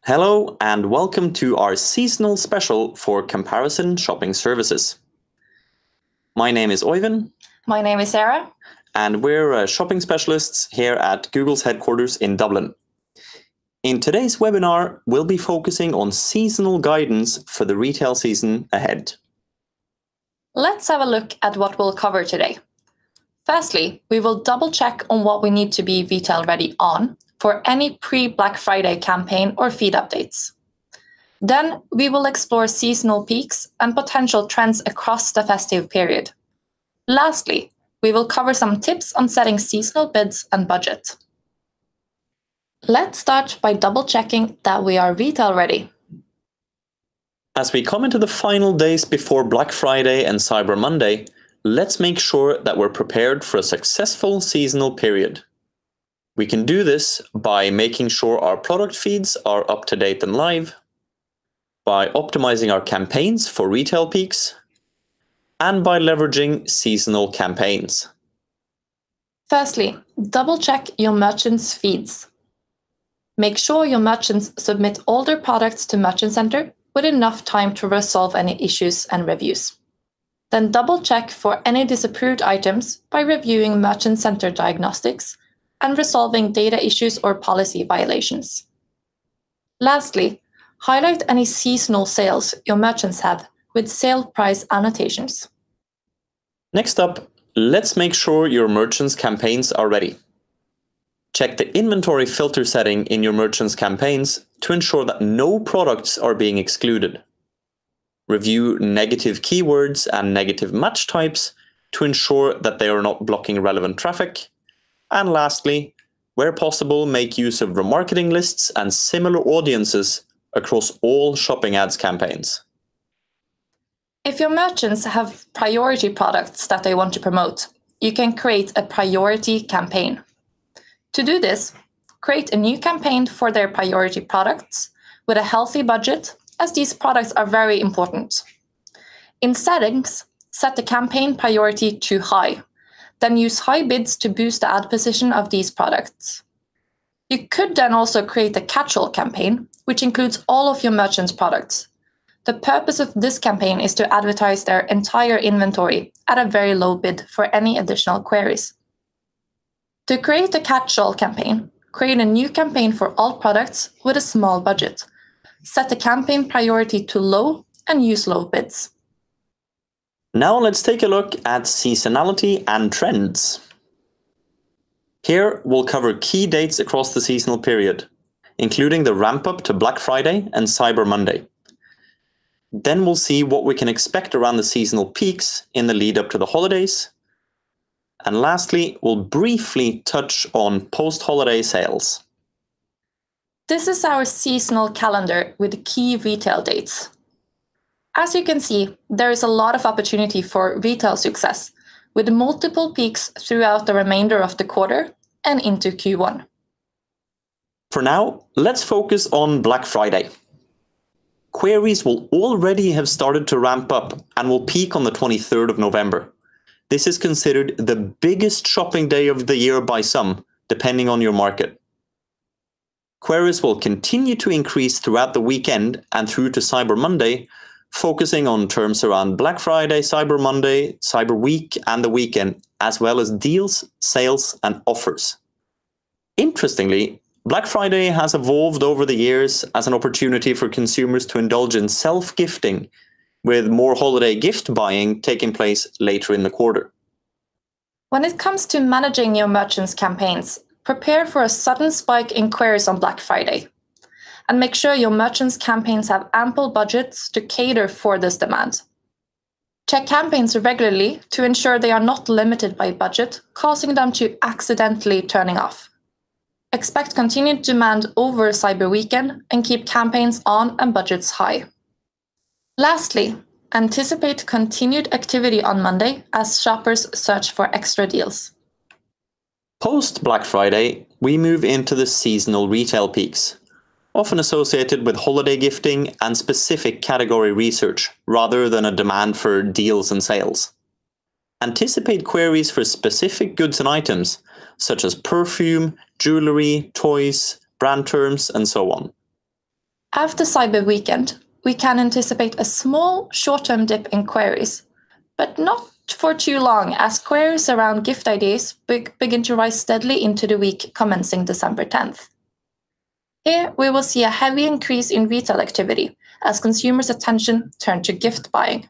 Hello and welcome to our seasonal special for comparison shopping services. My name is Oyvind. My name is Sarah. And we're shopping specialists here at Google's headquarters in Dublin. In today's webinar, we'll be focusing on seasonal guidance for the retail season ahead. Let's have a look at what we'll cover today. Firstly, we will double check on what we need to be retail ready on for any pre-Black Friday campaign or feed updates. Then we will explore seasonal peaks and potential trends across the festive period. Lastly, we will cover some tips on setting seasonal bids and budget. Let's start by double checking that we are retail ready. As we come into the final days before Black Friday and Cyber Monday, let's make sure that we're prepared for a successful seasonal period. We can do this by making sure our product feeds are up to date and live, by optimizing our campaigns for retail peaks, and by leveraging seasonal campaigns. Firstly, double check your merchants' feeds. Make sure your merchants submit all their products to Merchant Center with enough time to resolve any issues and reviews. Then double check for any disapproved items by reviewing Merchant Center diagnostics and resolving data issues or policy violations. Lastly, highlight any seasonal sales your merchants have with sale price annotations. Next up, let's make sure your merchants' campaigns are ready. Check the inventory filter setting in your merchants' campaigns to ensure that no products are being excluded. Review negative keywords and negative match types to ensure that they are not blocking relevant traffic. And lastly, where possible, make use of remarketing lists and similar audiences across all shopping ads campaigns. If your merchants have priority products that they want to promote, you can create a priority campaign. To do this, create a new campaign for their priority products with a healthy budget, as these products are very important. In settings, set the campaign priority to high. Then use high bids to boost the ad position of these products. You could then also create a catch-all campaign, which includes all of your merchants' products. The purpose of this campaign is to advertise their entire inventory at a very low bid for any additional queries. To create a catch-all campaign, create a new campaign for all products with a small budget. Set the campaign priority to low and use low bids. Now let's take a look at seasonality and trends. Here we'll cover key dates across the seasonal period, including the ramp up to Black Friday and Cyber Monday. Then we'll see what we can expect around the seasonal peaks in the lead up to the holidays. And lastly, we'll briefly touch on post-holiday sales. This is our seasonal calendar with key retail dates. As you can see, there is a lot of opportunity for retail success, with multiple peaks throughout the remainder of the quarter and into Q1. For now, let's focus on Black Friday. Queries will already have started to ramp up and will peak on the 23rd of November. This is considered the biggest shopping day of the year by some, depending on your market. Queries will continue to increase throughout the weekend and through to Cyber Monday, focusing on terms around Black Friday, Cyber Monday, Cyber Week, and the weekend, as well as deals, sales, and offers. Interestingly, Black Friday has evolved over the years as an opportunity for consumers to indulge in self-gifting, with more holiday gift buying taking place later in the quarter. When it comes to managing your merchants' campaigns, prepare for a sudden spike in queries on Black Friday. And make sure your merchants' campaigns have ample budgets to cater for this demand. Check campaigns regularly to ensure they are not limited by budget, causing them to accidentally turning off. Expect continued demand over Cyber Weekend and keep campaigns on and budgets high. Lastly, anticipate continued activity on Monday as shoppers search for extra deals. Post Black Friday, we move into the seasonal retail peaks, often associated with holiday gifting and specific category research, rather than a demand for deals and sales. Anticipate queries for specific goods and items, such as perfume, jewelry, toys, brand terms, and so on. After Cyber Weekend, we can anticipate a small short-term dip in queries, but not for too long, as queries around gift ideas begin to rise steadily into the week commencing December 10th. Here, we will see a heavy increase in retail activity as consumers' attention turn to gift buying.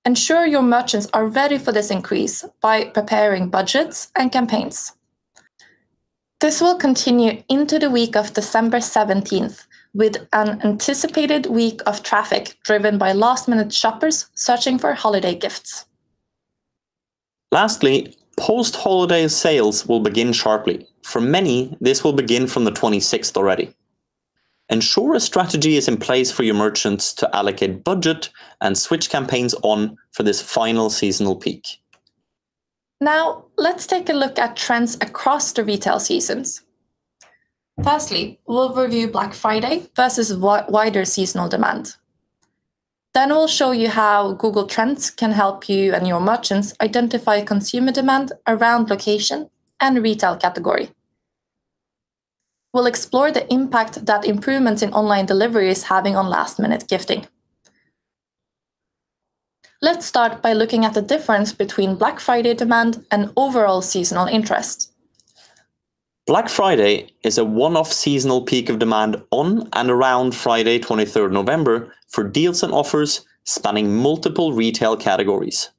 Ensure your merchants are ready for this increase by preparing budgets and campaigns. This will continue into the week of December 17th, with an anticipated week of traffic driven by last-minute shoppers searching for holiday gifts. Lastly, post-holiday sales will begin sharply. For many, this will begin from the 26th already. Ensure a strategy is in place for your merchants to allocate budget and switch campaigns on for this final seasonal peak. Now, let's take a look at trends across the retail seasons. Firstly, we'll review Black Friday versus wider seasonal demand. Then we'll show you how Google Trends can help you and your merchants identify consumer demand around location and retail category. We'll explore the impact that improvements in online delivery is having on last-minute gifting. Let's start by looking at the difference between Black Friday demand and overall seasonal interest. Black Friday is a one-off seasonal peak of demand on and around Friday, 23rd November for deals and offers spanning multiple retail categories.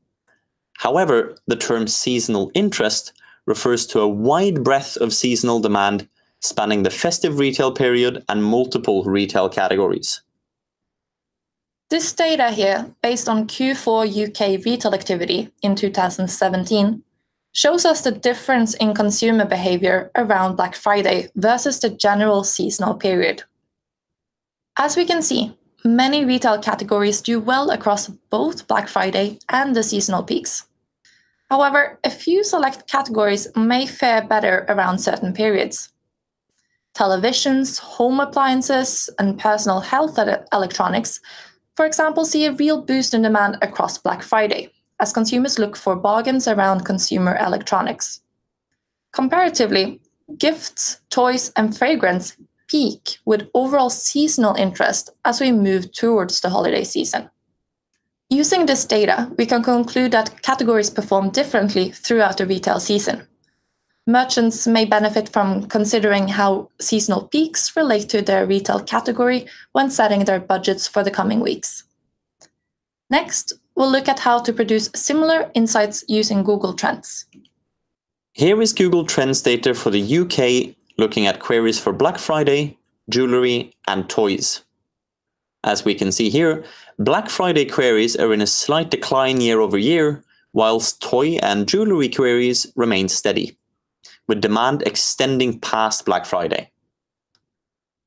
However, the term seasonal interest refers to a wide breadth of seasonal demand spanning the festive retail period and multiple retail categories. This data here, based on Q4 UK retail activity in 2017, shows us the difference in consumer behavior around Black Friday versus the general seasonal period. As we can see, many retail categories do well across both Black Friday and the seasonal peaks. However, a few select categories may fare better around certain periods. Televisions, home appliances, and personal health electronics, for example, see a real boost in demand across Black Friday, as consumers look for bargains around consumer electronics. Comparatively, gifts, toys, and fragrance peak with overall seasonal interest as we move towards the holiday season. Using this data, we can conclude that categories perform differently throughout the retail season. Merchants may benefit from considering how seasonal peaks relate to their retail category when setting their budgets for the coming weeks. Next, we'll look at how to produce similar insights using Google Trends. Here is Google Trends data for the UK, looking at queries for Black Friday, jewelry, and toys. As we can see here, Black Friday queries are in a slight decline year over year, whilst toy and jewelry queries remain steady, with demand extending past Black Friday.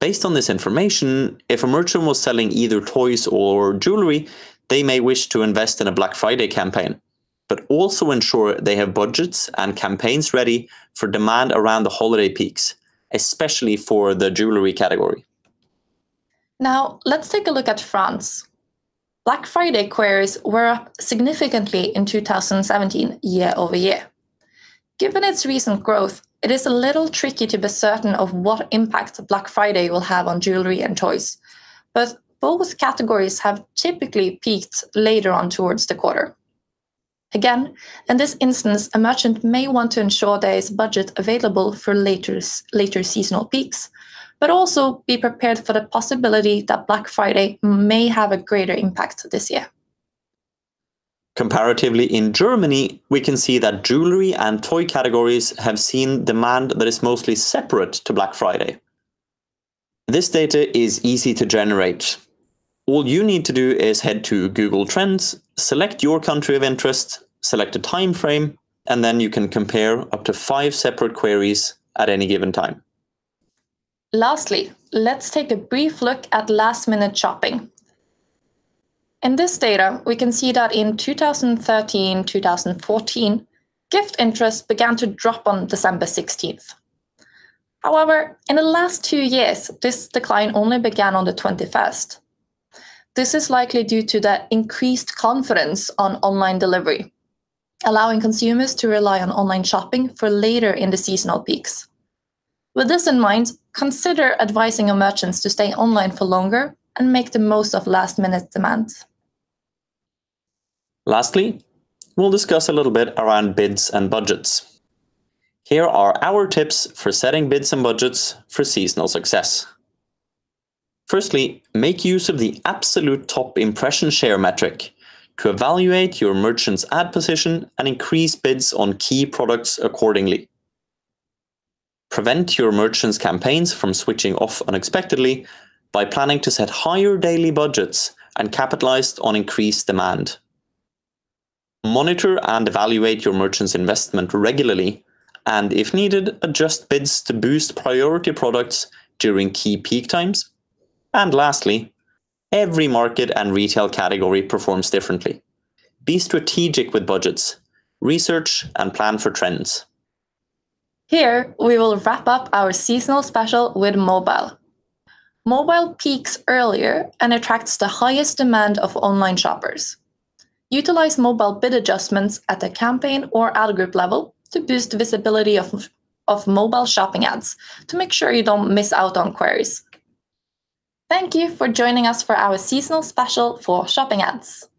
Based on this information, if a merchant was selling either toys or jewelry, they may wish to invest in a Black Friday campaign, but also ensure they have budgets and campaigns ready for demand around the holiday peaks, especially for the jewelry category. Now, let's take a look at France. Black Friday queries were up significantly in 2017 year over year. Given its recent growth, it is a little tricky to be certain of what impact Black Friday will have on jewelry and toys, but both categories have typically peaked later on towards the quarter. Again, in this instance, a merchant may want to ensure there is budget available for later seasonal peaks, but also be prepared for the possibility that Black Friday may have a greater impact this year. Comparatively, in Germany, we can see that jewelry and toy categories have seen demand that is mostly separate to Black Friday. This data is easy to generate. All you need to do is head to Google Trends, select your country of interest, select a time frame, and then you can compare up to 5 separate queries at any given time. Lastly, let's take a brief look at last-minute shopping. In this data, we can see that in 2013-2014, gift interest began to drop on December 16th. However, in the last 2 years, this decline only began on the 21st. This is likely due to the increased confidence on online delivery, allowing consumers to rely on online shopping for later in the seasonal peaks. With this in mind, consider advising your merchants to stay online for longer and make the most of last-minute demand. Lastly, we'll discuss a little bit around bids and budgets. Here are our tips for setting bids and budgets for seasonal success. Firstly, make use of the absolute top impression share metric to evaluate your merchant's ad position and increase bids on key products accordingly. Prevent your merchant's campaigns from switching off unexpectedly by planning to set higher daily budgets and capitalize on increased demand. Monitor and evaluate your merchant's investment regularly, and if needed, adjust bids to boost priority products during key peak times. And lastly, every market and retail category performs differently. Be strategic with budgets, research and plan for trends. Here, we will wrap up our seasonal special with mobile. Mobile peaks earlier and attracts the highest demand of online shoppers. Utilize mobile bid adjustments at the campaign or ad group level to boost visibility of mobile shopping ads to make sure you don't miss out on queries. Thank you for joining us for our seasonal special for shopping ads.